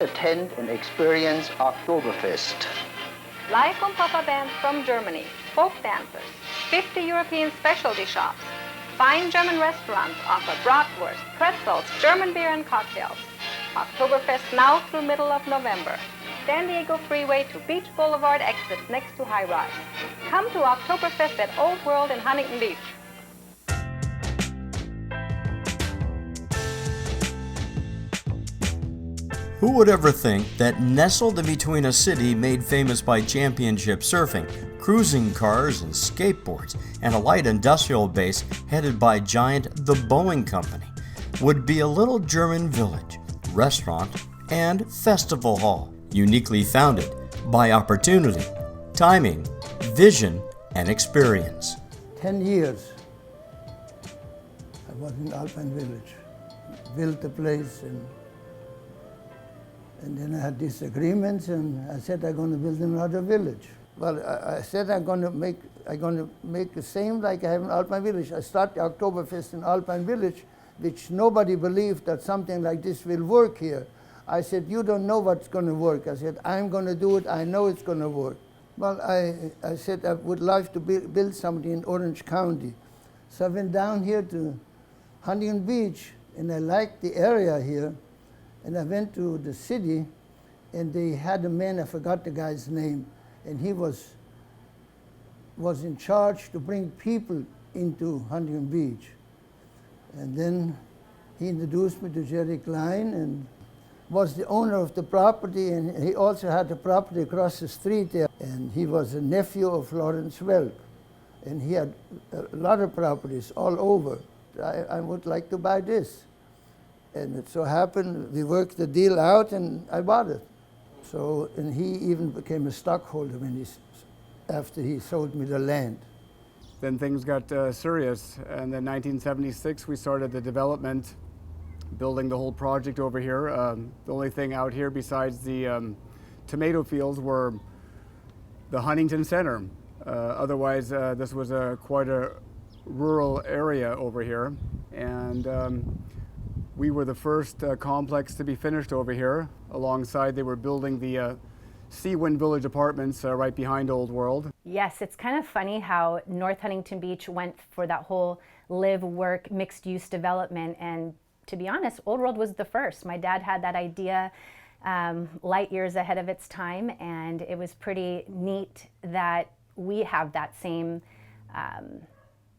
Attend and experience Oktoberfest. Live from Papa bands from Germany, folk dancers, 50 European specialty shops, fine German restaurants offer bratwurst, pretzels, German beer and cocktails. Oktoberfest now through middle of November. San Diego Freeway to Beach Boulevard exit next to High Rise. Come to Oktoberfest at Old World in Huntington Beach. Who would ever think that nestled in between a city made famous by championship surfing, cruising cars and skateboards, and a light industrial base headed by giant the Boeing Company, would be a little German village, restaurant, and festival hall, uniquely founded by opportunity, timing, vision, and experience. 10 years I was in Alpine Village, built the place, and then I had disagreements, and I said I'm going to build another village. Well, I said I'm going to make the same like I have in Alpine Village. I started Oktoberfest in Alpine Village, which nobody believed that something like this will work here. I said, you don't know what's going to work. I said, I'm going to do it. I know it's going to work. Well, I said I would like to build something in Orange County. So I went down here to Huntington Beach, and I liked the area here. And I went to the city, and they had a man, I forgot the guy's name, and he was in charge to bring people into Huntington Beach. And then he introduced me to Jerry Klein, and was the owner of the property, and he also had the property across the street there. And he was a nephew of Lawrence Welk, and he had a lot of properties all over. I would like to buy this. And it so happened, we worked the deal out, and I bought it. So, and he even became a stockholder after he sold me the land. Then things got serious, and in 1976 we started the development, building the whole project over here. The only thing out here besides the tomato fields were the Huntington Center. Otherwise, this was quite a rural area over here, and we were the first complex to be finished over here. Alongside, they were building the Seawind Village apartments right behind Old World. Yes, it's kind of funny how North Huntington Beach went for that whole live, work, mixed-use development, and to be honest, Old World was the first. My dad had that idea light years ahead of its time, and it was pretty neat that we have that same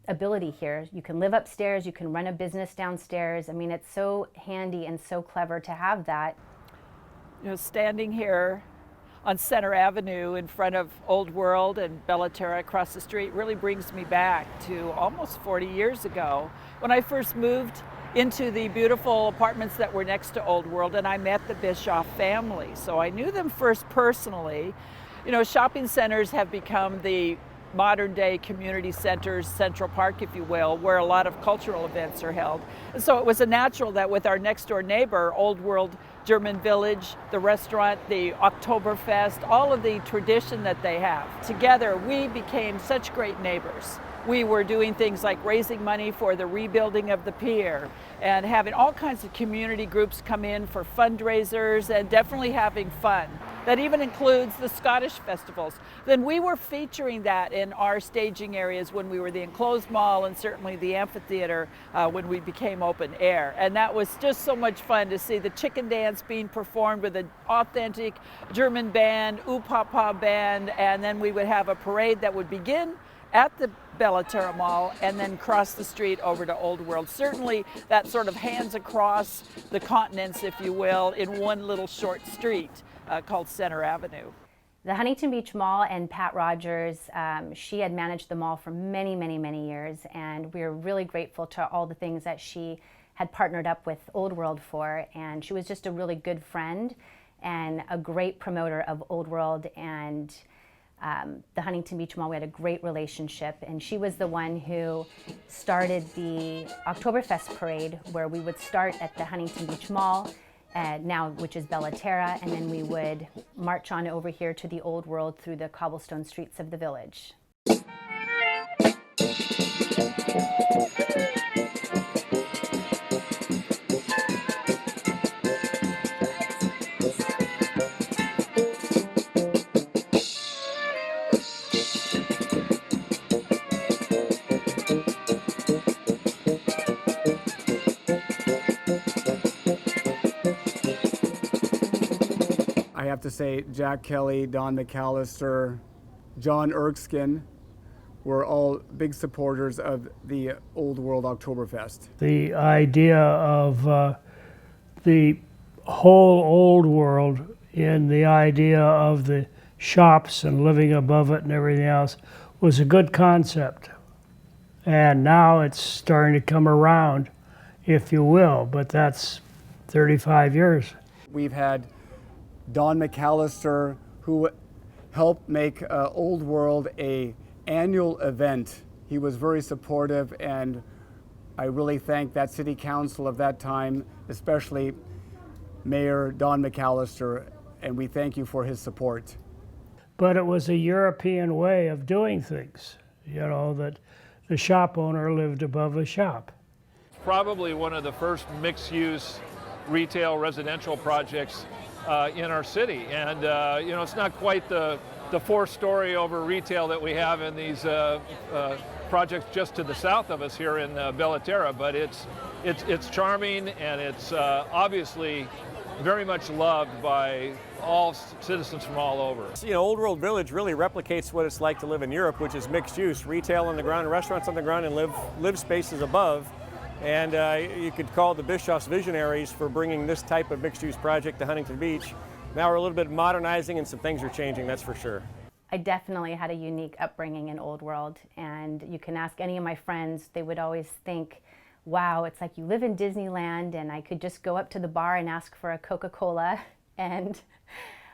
ability here. You can live upstairs, you can run a business downstairs. I mean, it's so handy and so clever to have that. You know, standing here on Center Avenue in front of Old World and Bellaterra across the street really brings me back to almost 40 years ago when I first moved into the beautiful apartments that were next to Old World, and I met the Bischoff family. So I knew them first personally. You know, shopping centers have become the modern day community centers, Central Park, if you will, where a lot of cultural events are held. And so it was a natural that with our next door neighbor, Old World German Village, the restaurant, the Oktoberfest, all of the tradition that they have, together we became such great neighbors. We were doing things like raising money for the rebuilding of the pier and having all kinds of community groups come in for fundraisers and definitely having fun. That even includes the Scottish festivals. Then we were featuring that in our staging areas when we were the enclosed mall and certainly the amphitheater when we became open air. And that was just so much fun to see the chicken dance being performed with an authentic German band, Papa band, and then we would have a parade that would begin at the Bellaterra Mall and then cross the street over to Old World. Certainly that sort of hands across the continents, if you will, in one little short street called Center Avenue. The Huntington Beach Mall and Pat Rogers, she had managed the mall for many, many, many years, and we were really grateful to all the things that she had partnered up with Old World for, and she was just a really good friend and a great promoter of Old World and the Huntington Beach Mall. We had a great relationship, and she was the one who started the Oktoberfest parade, where we would start at the Huntington Beach Mall, now which is Bellaterra, and then we would march on over here to the Old World through the cobblestone streets of the village. I have to say Jack Kelly, Don McAllister, John Erskine were all big supporters of the Old World Oktoberfest. The idea of the whole Old World and the idea of the shops and living above it and everything else was a good concept. And now it's starting to come around, if you will, but that's 35 years. We've had Don McAllister, who helped make Old World a annual event. He was very supportive, and I really thank that city council of that time, especially Mayor Don McAllister, and we thank you for his support. But it was a European way of doing things, you know, that the shop owner lived above a shop. Probably one of the first mixed-use retail residential projects in our city, and you know, it's not quite the four-story over retail that we have in these projects just to the south of us here in Bellaterra, but it's charming, and it's obviously very much loved by all citizens from all over. You know, Old World Village really replicates what it's like to live in Europe, which is mixed use, retail on the ground, restaurants on the ground, and live spaces above. And you could call the Bischoff's visionaries for bringing this type of mixed-use project to Huntington Beach. Now we're a little bit modernizing, and some things are changing, that's for sure. I definitely had a unique upbringing in Old World, and you can ask any of my friends, they would always think, wow, it's like you live in Disneyland, and I could just go up to the bar and ask for a Coca-Cola. And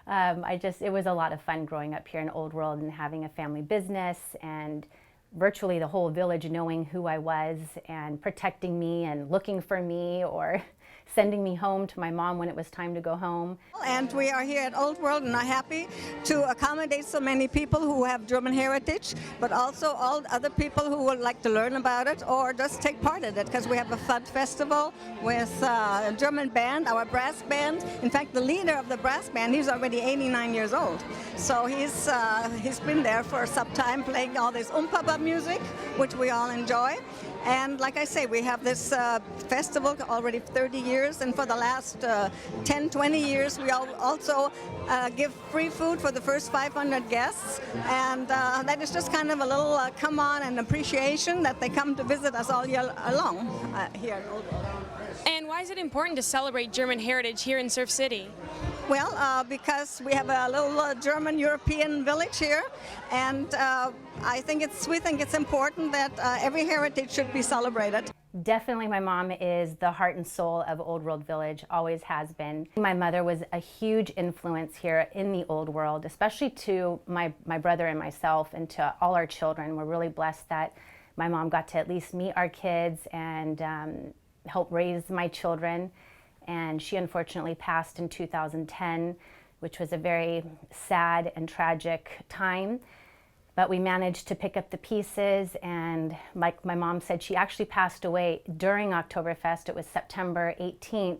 it was a lot of fun growing up here in Old World and having a family business, and virtually the whole village knowing who I was and protecting me and looking for me or sending me home to my mom when it was time to go home. And we are here at Old World and are happy to accommodate so many people who have German heritage, but also all other people who would like to learn about it or just take part in it, because we have a fun festival with a German band, our brass band. In fact, the leader of the brass band, he's already 89 years old. So he's been there for some time playing all this umpaba music, which we all enjoy. And like I say, we have this festival already 30 years, and for the last 10, 20 years, we also give free food for the first 500 guests, and that is just kind of a little come on and appreciation that they come to visit us all year long here in Old World. And why is it important to celebrate German heritage here in Surf City? Well, because we have a little German European village here, and we think it's important that every heritage should be celebrated. Definitely my mom is the heart and soul of Old World Village, always has been. My mother was a huge influence here in the Old World, especially to my brother and myself and to all our children. We're really blessed that my mom got to at least meet our kids and help raise my children. And she unfortunately passed in 2010, which was a very sad and tragic time. But we managed to pick up the pieces, and like my mom said, she actually passed away during Oktoberfest. It was September 18th,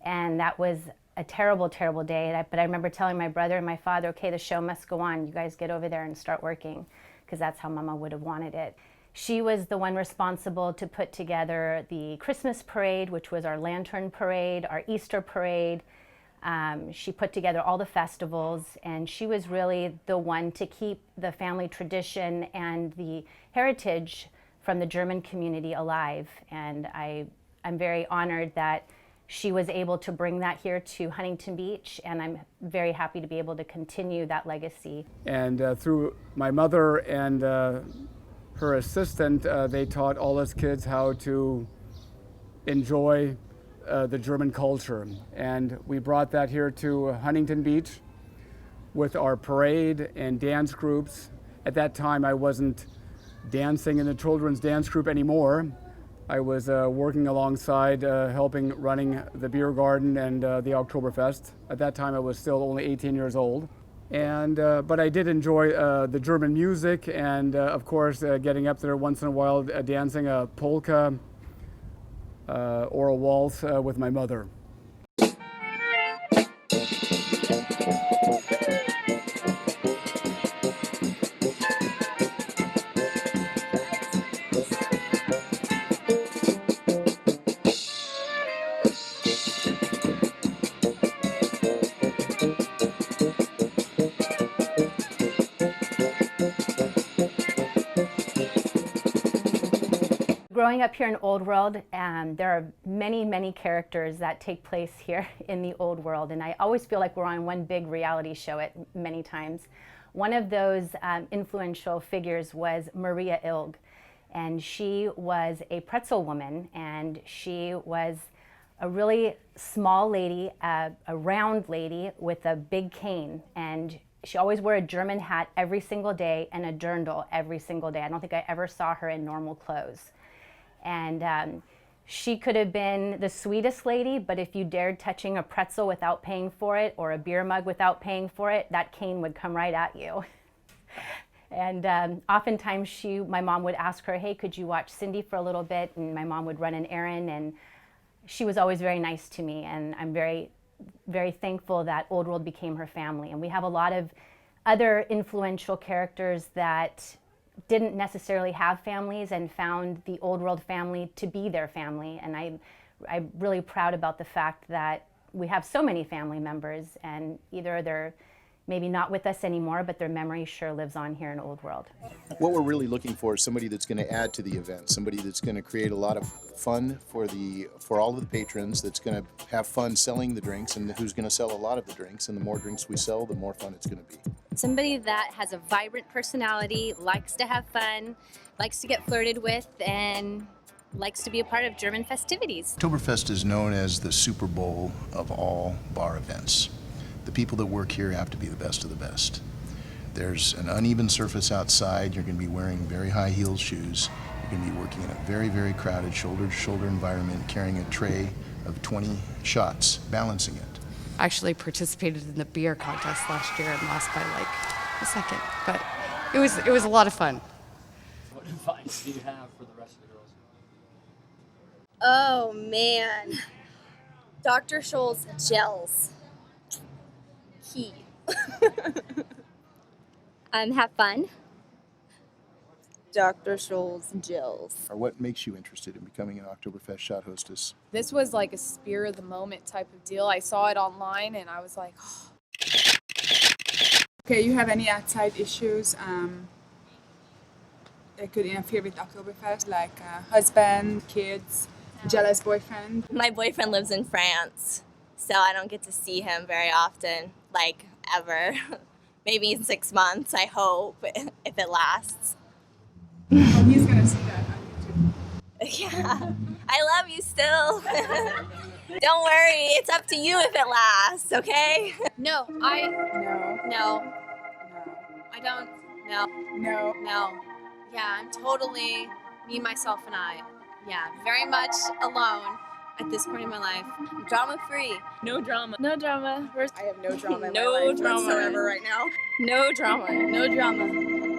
and that was a terrible, terrible day. But I remember telling my brother and my father, okay, the show must go on. You guys get over there and start working, because that's how Mama would have wanted it. She was the one responsible to put together the Christmas parade, which was our lantern parade, our Easter parade. She put together all the festivals, and she was really the one to keep the family tradition and the heritage from the German community alive. And I'm very honored that she was able to bring that here to Huntington Beach, and I'm very happy to be able to continue that legacy. And through my mother and her assistant, they taught all us kids how to enjoy the German culture. And we brought that here to Huntington Beach with our parade and dance groups. At that time, I wasn't dancing in the children's dance group anymore. I was working alongside, running the Biergarten and the Oktoberfest. At that time, I was still only 18 years old. And, but I did enjoy the German music, and of course getting up there once in a while dancing a polka or a waltz with my mother. growing up here in Old World, there are many, many characters that take place here in the Old World, and I always feel like we're on one big reality show at many times. One of those influential figures was Maria Ilg, and she was a pretzel woman, and she was a really small lady, a round lady with a big cane, and she always wore a German hat every single day and a dirndl every single day. I don't think I ever saw her in normal clothes. And she could have been the sweetest lady, but if you dared touching a pretzel without paying for it or a beer mug without paying for it, that cane would come right at you. And oftentimes my mom would ask her, hey, could you watch Cindy for a little bit? And my mom would run an errand, and she was always very nice to me, and I'm very, very thankful that Old World became her family. And we have a lot of other influential characters that didn't necessarily have families and found the Old World family to be their family. And I'm really proud about the fact that we have so many family members, and either they're maybe not with us anymore, but their memory sure lives on here in Old World. What we're really looking for is somebody that's going to add to the event, somebody that's going to create a lot of fun for all of the patrons, that's going to have fun selling the drinks, and who's going to sell a lot of the drinks. And the more drinks we sell, the more fun it's going to be. Somebody that has a vibrant personality, likes to have fun, likes to get flirted with, and likes to be a part of German festivities. Oktoberfest is known as the Super Bowl of all bar events. The people that work here have to be the best of the best. There's an uneven surface outside. You're going to be wearing very high heel shoes. You're going to be working in a very, very crowded shoulder-to-shoulder environment, carrying a tray of 20 shots, balancing it. I actually participated in the beer contest last year and lost by like a second, but it was a lot of fun. What advice do you have for the rest of the girls? Oh man, Dr. Scholl's gels. Key. Have fun. Dr. Scholl's gels. Or what makes you interested in becoming an Oktoberfest shot hostess? This was like a spear of the moment type of deal. I saw it online and I was like, oh. Okay, you have any outside issues that could interfere with Oktoberfest, like husband, kids, jealous boyfriend? My boyfriend lives in France, so I don't get to see him very often, like ever. Maybe in 6 months, I hope, if it lasts. Well, he's gonna see that on YouTube. Yeah, I love you still. Don't worry, it's up to you if it lasts, okay? No, No. I don't, No. Yeah, I'm totally me, myself, and I. Yeah, very much alone at this point in my life. I'm drama-free. No drama. No drama. I have no drama in No my life drama. whatsoever right now. No drama. No drama.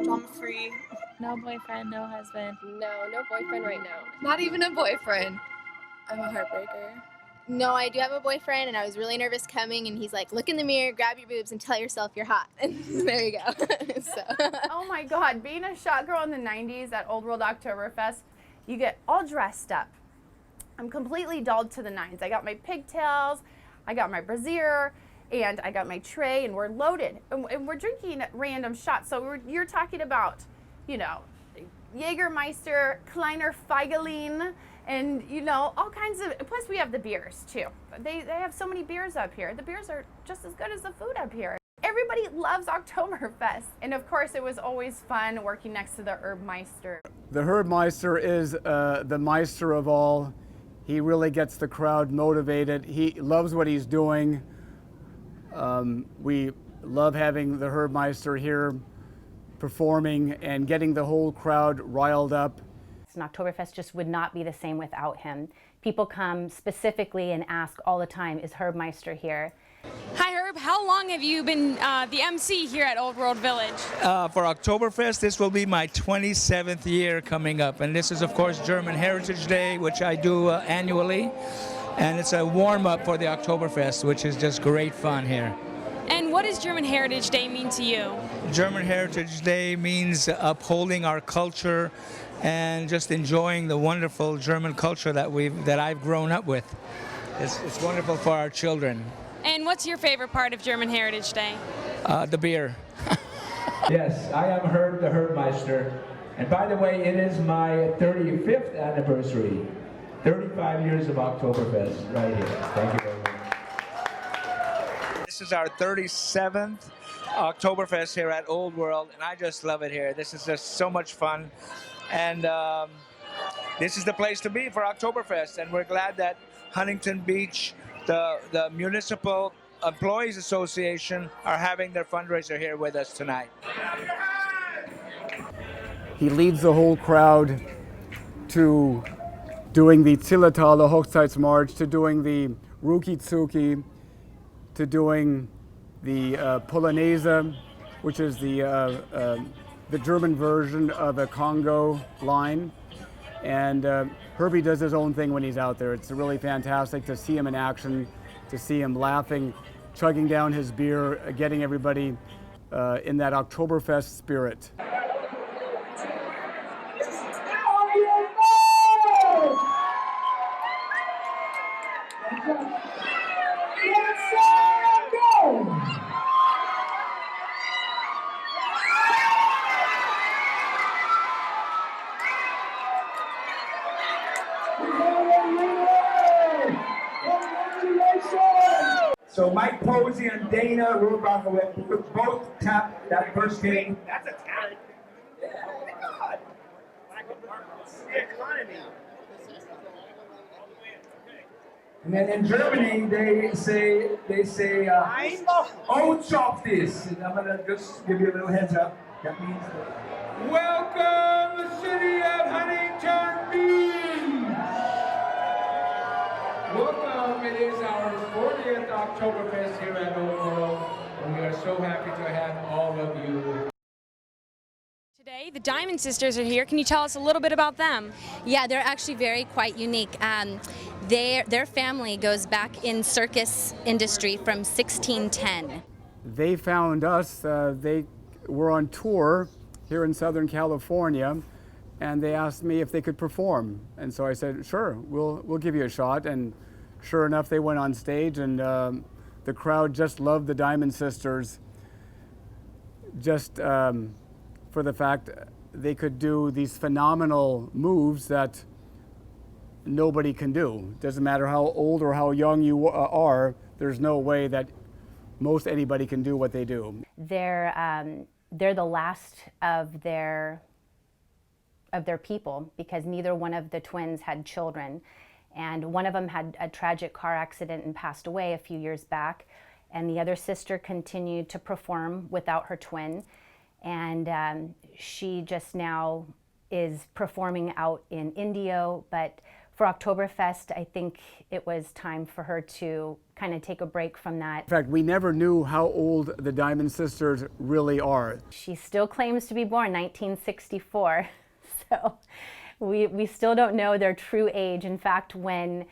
Drama-free. No boyfriend, no husband. No boyfriend right now. Not even a boyfriend. I'm a heartbreaker. No, I do have a boyfriend, and I was really nervous coming, and he's like, look in the mirror, grab your boobs, and tell yourself you're hot. And there you go. Oh my God, being a shot girl in the 90s at Old World Oktoberfest, you get all dressed up. I'm completely dolled to the nines. I got my pigtails, I got my brassiere, and I got my tray, and we're loaded. And we're drinking random shots. So you're talking about, you know, Jägermeister, Kleiner Feigelin, and, you know, all kinds of, plus we have the beers too. They have so many beers up here. The beers are just as good as the food up here. Everybody loves Oktoberfest. And of course it was always fun working next to the Herbmeister. The Herbmeister is the Meister of all. He really gets the crowd motivated. He loves what he's doing. We love having the Herbmeister here performing and getting the whole crowd riled up. And Oktoberfest just would not be the same without him. People come specifically and ask all the time, is Herbmeister here? Hi Herb, how long have you been the MC here at Old World Village? For Oktoberfest, this will be my 27th year coming up. And this is, of course, German Heritage Day, which I do annually. And it's a warm-up for the Oktoberfest, which is just great fun here. And what does German Heritage Day mean to you? German Heritage Day means upholding our culture and just enjoying the wonderful German culture that I've grown up with. It's wonderful for our children. And what's your favorite part of German Heritage Day? The beer. Yes, I am Herb the Herbmeister, And by the way, it is my 35th anniversary. 35 years of Oktoberfest right here. Thank you very much. This is our 37th Oktoberfest here at Old World, and I just love it here. This is just so much fun. And this is the place to be for Oktoberfest, and we're glad that Huntington Beach, the Municipal Employees Association, are having their fundraiser here with us tonight. He leads the whole crowd to doing the Zillertal, the Hochzeitsmarsch, to doing the Ruki-Zuki, to doing the Polonaise, which is the German version of a Congo line. And Herbie does his own thing when he's out there. It's really fantastic to see him in action, to see him laughing, chugging down his beer, getting everybody in that Oktoberfest spirit. So Mike Posey and Dana Rubacher will both tap that first game. That's a talent. And then in Germany, they say "Oh, chop this." And I'm gonna just give you a little heads up. That means welcome the city of Huntington Beach. Welcome. It is our 40th Oktoberfest here at Old World, and we are so happy to have all of you. Today, the Diamond Sisters are here. Can you tell us a little bit about them? Yeah, they're actually quite unique. Their family goes back in circus industry from 1610. They found us. They were on tour here in Southern California, and they asked me if they could perform. And so I said, sure, we'll give you a shot. And sure enough, they went on stage, and the crowd just loved the Diamond Sisters. Just for the fact they could do these phenomenal moves that nobody can do. Doesn't matter how old or how young you are, there's no way that most anybody can do what they do. They're the last of their people, because neither one of the twins had children. And one of them had a tragic car accident and passed away a few years back. And the other sister continued to perform without her twin. And she just now is performing out in Indio. But for Oktoberfest, I think it was time for her to kind of take a break from that. In fact, we never knew how old the Diamond Sisters really are. She still claims to be born 1964. So we still don't know their true age. In fact, when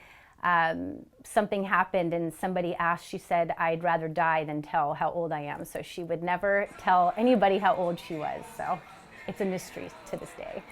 something happened and somebody asked, she said, "I'd rather die than tell how old I am." So she would never tell anybody how old she was. So it's a mystery to this day.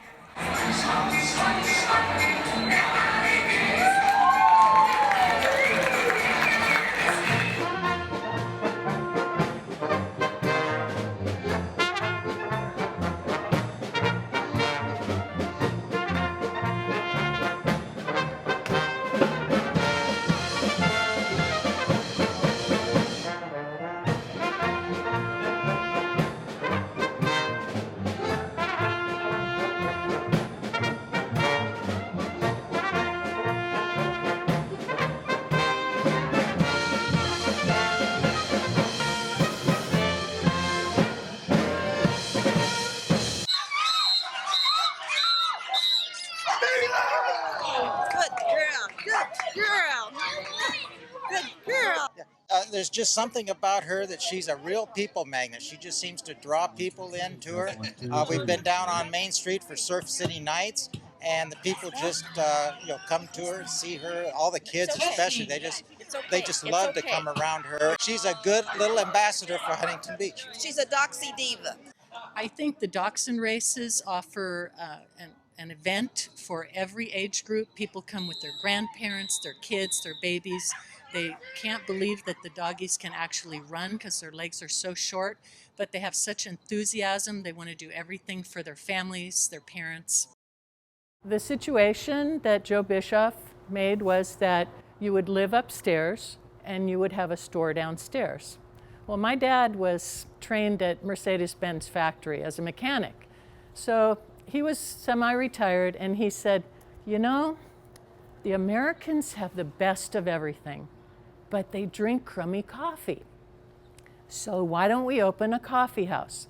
There's just something about her that she's a real people magnet. She just seems to draw people into her. We've been down on Main Street for Surf City Nights, and the people just come to her, see her. All the kids, especially, they just love to come around her. She's a good little ambassador for Huntington Beach. She's a doxy diva. I think the Dachshund races offer an event for every age group. People come with their grandparents, their kids, their babies. They can't believe that the doggies can actually run because their legs are so short, but they have such enthusiasm. They want to do everything for their families, their parents. The situation that Joe Bischoff made was that you would live upstairs and you would have a store downstairs. Well, my dad was trained at Mercedes-Benz factory as a mechanic. So he was semi-retired and he said, you know, the Americans have the best of everything, but they drink crummy coffee. So why don't we open a coffee house?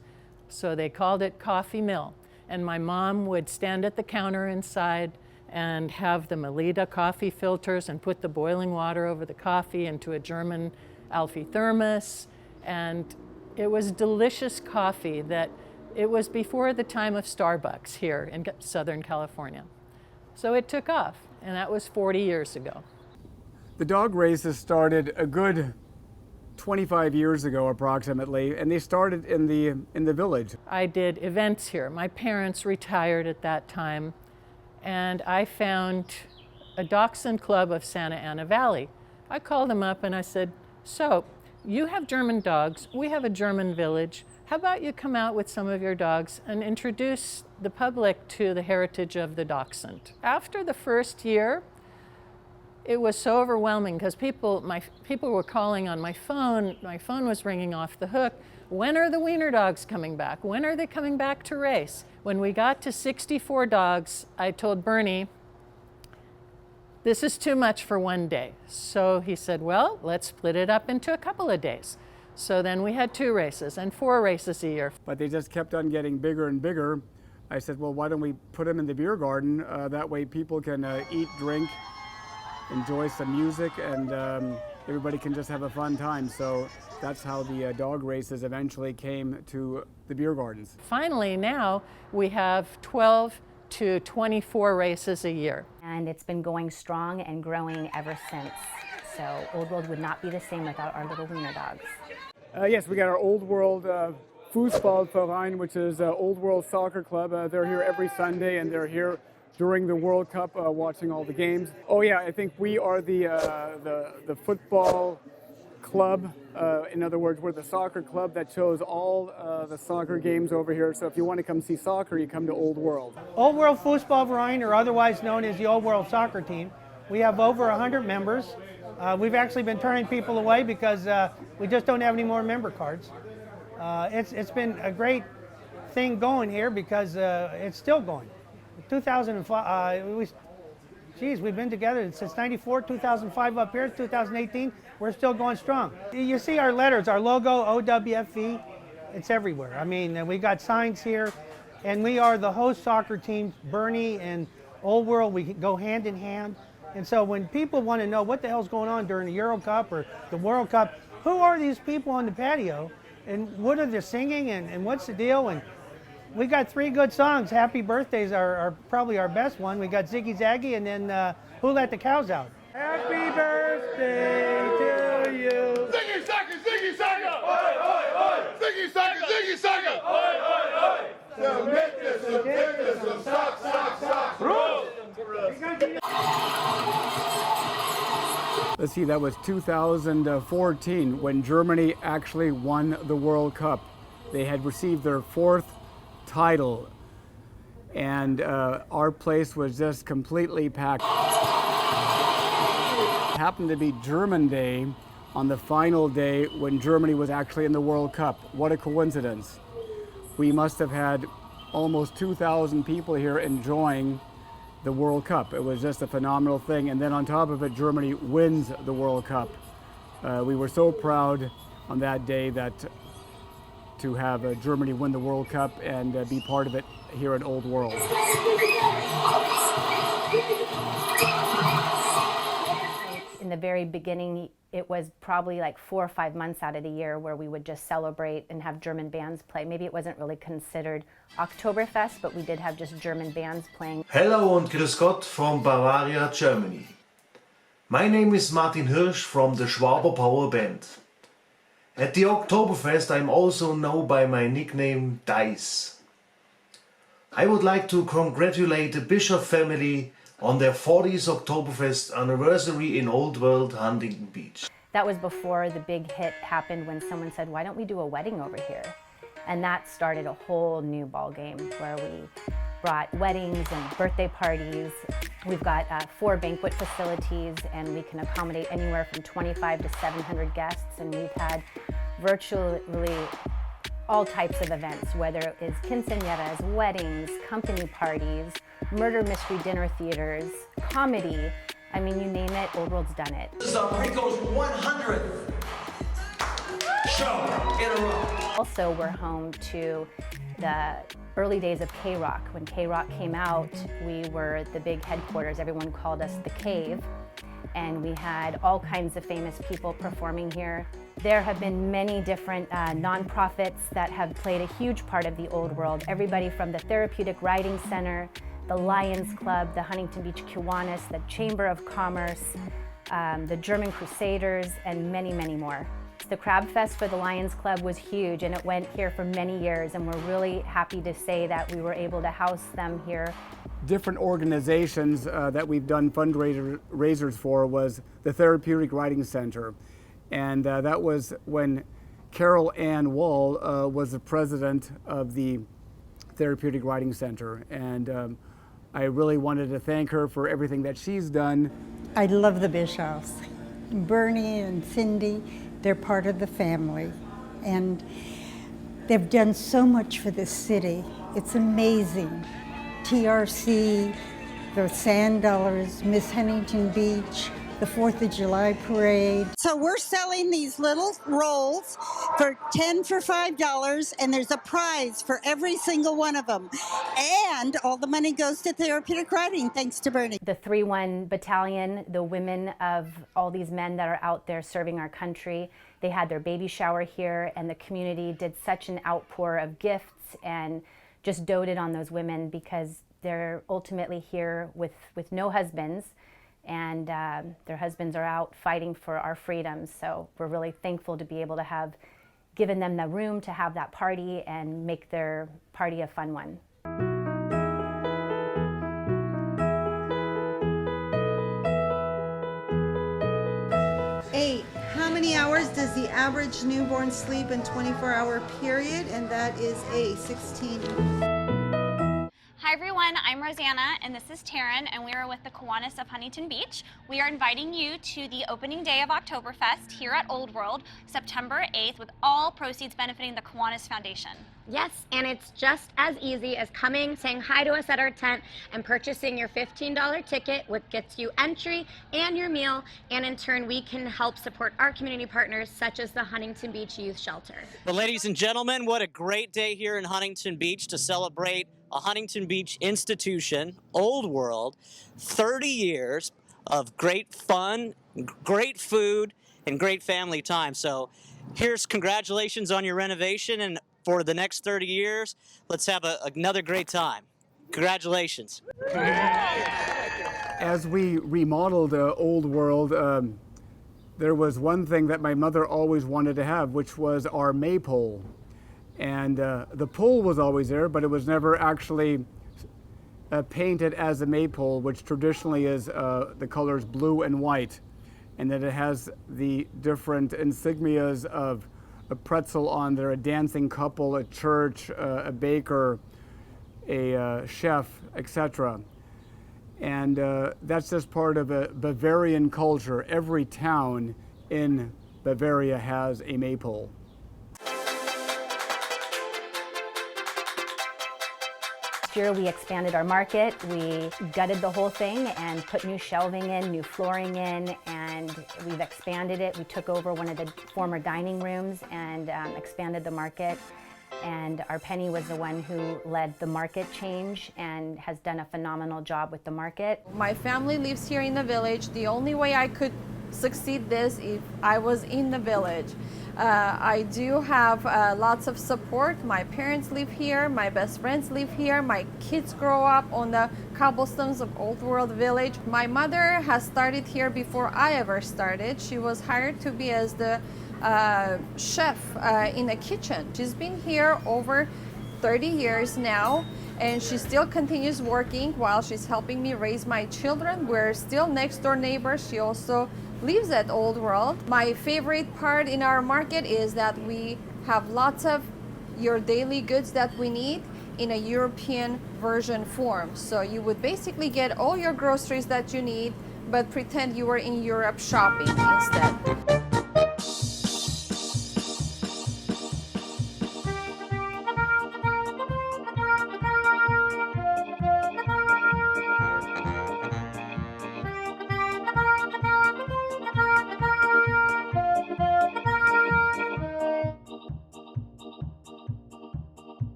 So they called it Coffee Mill. And my mom would stand at the counter inside and have the Melita coffee filters and put the boiling water over the coffee into a German Alfie thermos. And it was delicious coffee that it was before the time of Starbucks here in Southern California. So it took off, and that was 40 years ago. The dog races started a good 25 years ago approximately, and they started in the village. I did events here. My parents retired at that time, and I found a dachshund club of Santa Ana Valley. I called them up and I said, so you have German dogs, we have a German village. How about you come out with some of your dogs and introduce the public to the heritage of the dachshund? After the first year, it was so overwhelming because people were calling on my phone. My phone was ringing off the hook. When are the wiener dogs coming back? When are they coming back to race? When we got to 64 dogs, I told Bernie, this is too much for one day. So he said, well, let's split it up into a couple of days. So then we had 2 races and 4 races a year. But they just kept on getting bigger and bigger. I said, well, why don't we put them in the beer garden? That way people can eat, drink, enjoy some music, and everybody can just have a fun time. So that's how the dog races eventually came to the beer gardens. Finally, now we have 12 to 24 races a year. And it's been going strong and growing ever since. So Old World would not be the same without our little wiener dogs. Yes, we got our Old World Fußballverein, which is Old World Soccer Club. They're here every Sunday, and they're here during the World Cup watching all the games. Oh yeah, I think we are the football club. In other words, we're the soccer club that shows all the soccer games over here. So if you want to come see soccer, you come to Old World. Old World Fußballverein, or otherwise known as the Old World Soccer Team. We have over 100 members. We've actually been turning people away because we just don't have any more member cards. It's been a great thing going here because it's still going. 2005, we've been together since 94, 2005 up here, 2018, we're still going strong. You see our letters, our logo, OWFV, it's everywhere. I mean, we got signs here, and we are the host soccer team. Bernie and Old World, we go hand in hand. And so when people want to know what the hell's going on during the Euro Cup or the World Cup, who are these people on the patio, and what are they singing, and what's the deal? And we got 3 good songs. Happy Birthdays are probably our best one. We got Ziggy Zaggy, and then Who Let the Cows Out? Happy birthday to you. Ziggy Zaggy, Ziggy Zagga! Oi, oi, oi! Ziggy Zagga, Ziggy Zagga! Oi, oi, oi! Some Mittel, some Titel, some Sock, Sock, Sock! Let's see, that was 2014 when Germany actually won the World Cup. They had received their 4th title, and our place was just completely packed. It happened to be German Day on the final day when Germany was actually in the World Cup. What a coincidence. We must have had almost 2,000 people here enjoying the World Cup. It was just a phenomenal thing, and then on top of it, Germany wins the World Cup. We were so proud on that day that to have Germany win the World Cup and be part of it here at Old World. In the very beginning, it was probably like 4 or 5 months out of the year where we would just celebrate and have German bands play. Maybe it wasn't really considered Oktoberfest, but we did have just German bands playing. Hello und grüß Gott from Bavaria, Germany. My name is Martin Hirsch from the Schwaber Power Band. At the Oktoberfest I'm also known by my nickname Dice. I would like to congratulate the Bischoff family on their 40th Oktoberfest anniversary in Old World, Huntington Beach. That was before the big hit happened when someone said, why don't we do a wedding over here? And that started a whole new ball game where we brought weddings and birthday parties. We've got 4 banquet facilities, and we can accommodate anywhere from 25 to 700 guests, and we've had virtually all types of events, whether it is quinceañeras, weddings, company parties, murder mystery dinner theaters, comedy. I mean, you name it, Old World's done it. This is Rico's 100th show in a row. Also, we're home to the early days of K-Rock. When K-Rock came out, we were the big headquarters. Everyone called us the Cave, and we had all kinds of famous people performing here. There have been many different nonprofits that have played a huge part of the Old World. Everybody from the Therapeutic Riding Center, the Lions Club, the Huntington Beach Kiwanis, the Chamber of Commerce, the German Crusaders, and many, many more. The Crab Fest for the Lions Club was huge, and it went here for many years, and we're really happy to say that we were able to house them here. Different organizations that we've done fundraisers for was the Therapeutic Riding Center, and that was when Carol Ann Wall was the president of the Therapeutic Riding Center, and I really wanted to thank her for everything that she's done. I love the Bischoffs. Bernie and Cindy, they're part of the family, and they've done so much for this city. It's amazing. TRC, the Sand Dollars, Miss Huntington Beach, the 4th of July parade. So we're selling these little rolls for 10 for $5, and there's a prize for every single one of them. And all the money goes to therapeutic riding, thanks to Bernie. The 3-1 Battalion, the women of all these men that are out there serving our country, they had their baby shower here, and the community did such an outpour of gifts and just doted on those women because they're ultimately here with no husbands, and their husbands are out fighting for our freedoms. So we're really thankful to be able to have given them the room to have that party and make their party a fun one. How many hours does the average newborn sleep in 24-hour period? And that is A, 16. Hi everyone, I'm Rosanna and this is Taryn, and we are with the Kiwanis of Huntington Beach. We are inviting you to the opening day of Oktoberfest here at Old World, September 8th, with all proceeds benefiting the Kiwanis Foundation. Yes, and it's just as easy as coming, saying hi to us at our tent, and purchasing your $15 ticket, which gets you entry and your meal, and in turn we can help support our community partners such as the Huntington Beach Youth Shelter. Well, ladies and gentlemen, what a great day here in Huntington Beach to celebrate a Huntington Beach institution, Old World, 30 years of great fun, great food, and great family time. So here's congratulations on your renovation, and for the next 30 years, let's have another great time. Congratulations. As we remodeled Old World, there was one thing that my mother always wanted to have, which was our maypole. And the pole was always there, but it was never actually painted as a maypole, which traditionally is the colors blue and white. And that it has the different insignias of a pretzel on there, a dancing couple, a church, a baker, a chef, etc. And that's just part of a Bavarian culture. Every town in Bavaria has a maypole. Last year we expanded our market. We gutted the whole thing and put new shelving in, new flooring in, and we've expanded it. We took over one of the former dining rooms and expanded the market. And our Penny was the one who led the market change and has done a phenomenal job with the market. My family lives here in the village. The only way I could succeed this if I was in the village. I do have lots of support. My parents live here, my best friends live here, my kids grow up on the cobblestones of Old World Village. My mother has started here before I ever started. She was hired to be as the chef in the kitchen. She's been here over 30 years now, and she still continues working while she's helping me raise my children. We're still next door neighbors. She also lives at Old World. My favorite part in our market is that we have lots of your daily goods that we need in a European version form. So you would basically get all your groceries that you need, but pretend you were in Europe shopping instead.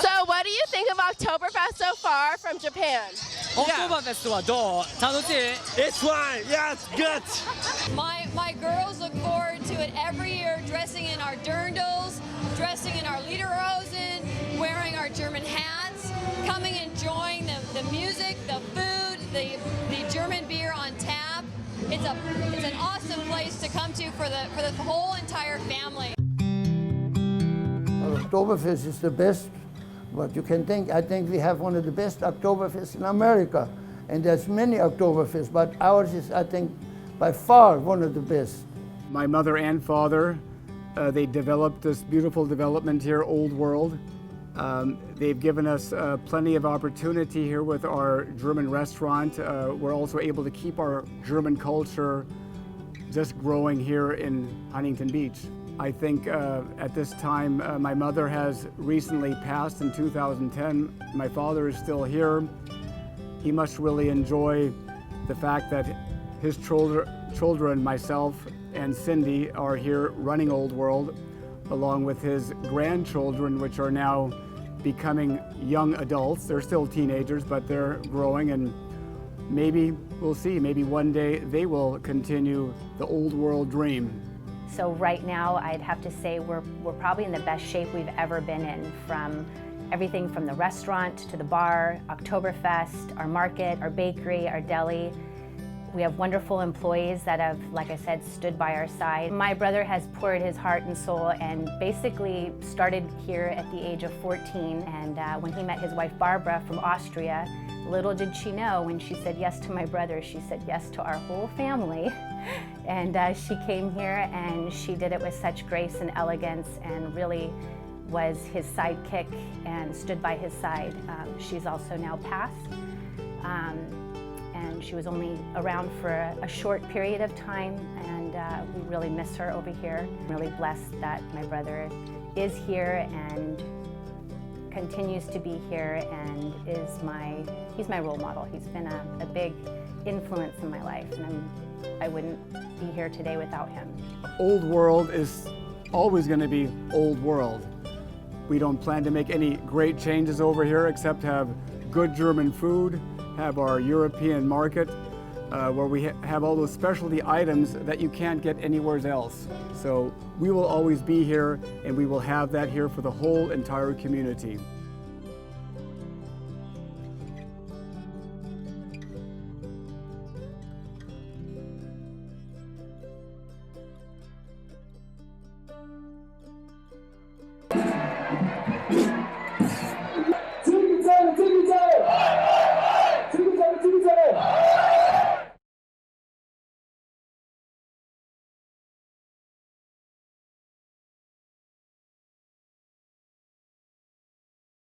So what do you think of Oktoberfest so far from Japan? Oktoberfest はどう？楽しい？ It's fine. Yeah, it's good. My girls look forward to it every year, dressing in our dirndls, dressing in our lederhosen, wearing our German hats, coming enjoying the music, the food, the German beer on tap. It's an awesome place to come to for the whole entire family. Oktoberfest is the best what you can think. I think we have one of the best Oktoberfests in America. And there's many Oktoberfests, but ours is, I think, by far one of the best. My mother and father, they developed this beautiful development here, Old World. They've given us plenty of opportunity here with our German restaurant. We're also able to keep our German culture just growing here in Huntington Beach. I think at this time, my mother has recently passed in 2010. My father is still here. He must really enjoy the fact that his children, myself and Cindy, are here running Old World, along with his grandchildren, which are now becoming young adults. They're still teenagers, but they're growing, and maybe we'll see, maybe one day they will continue the Old World dream. So right now, I'd have to say we're probably in the best shape we've ever been in, from everything from the restaurant to the bar, Oktoberfest, our market, our bakery, our deli. We have wonderful employees that have, like I said, stood by our side. My brother has poured his heart and soul and basically started here at the age of 14. And when he met his wife, Barbara, from Austria, little did she know, when she said yes to my brother, she said yes to our whole family. And she came here and she did it with such grace and elegance, and really was his sidekick and stood by his side. She's also now passed. And she was only around for a short period of time, and we really miss her over here. I'm really blessed that my brother is here and continues to be here, and he's my role model. He's been a big influence in my life, and I wouldn't be here today without him. Old World is always going to be Old World. We don't plan to make any great changes over here except have good German food, have our European market, where we have all those specialty items that you can't get anywhere else. So we will always be here, and we will have that here for the whole entire community.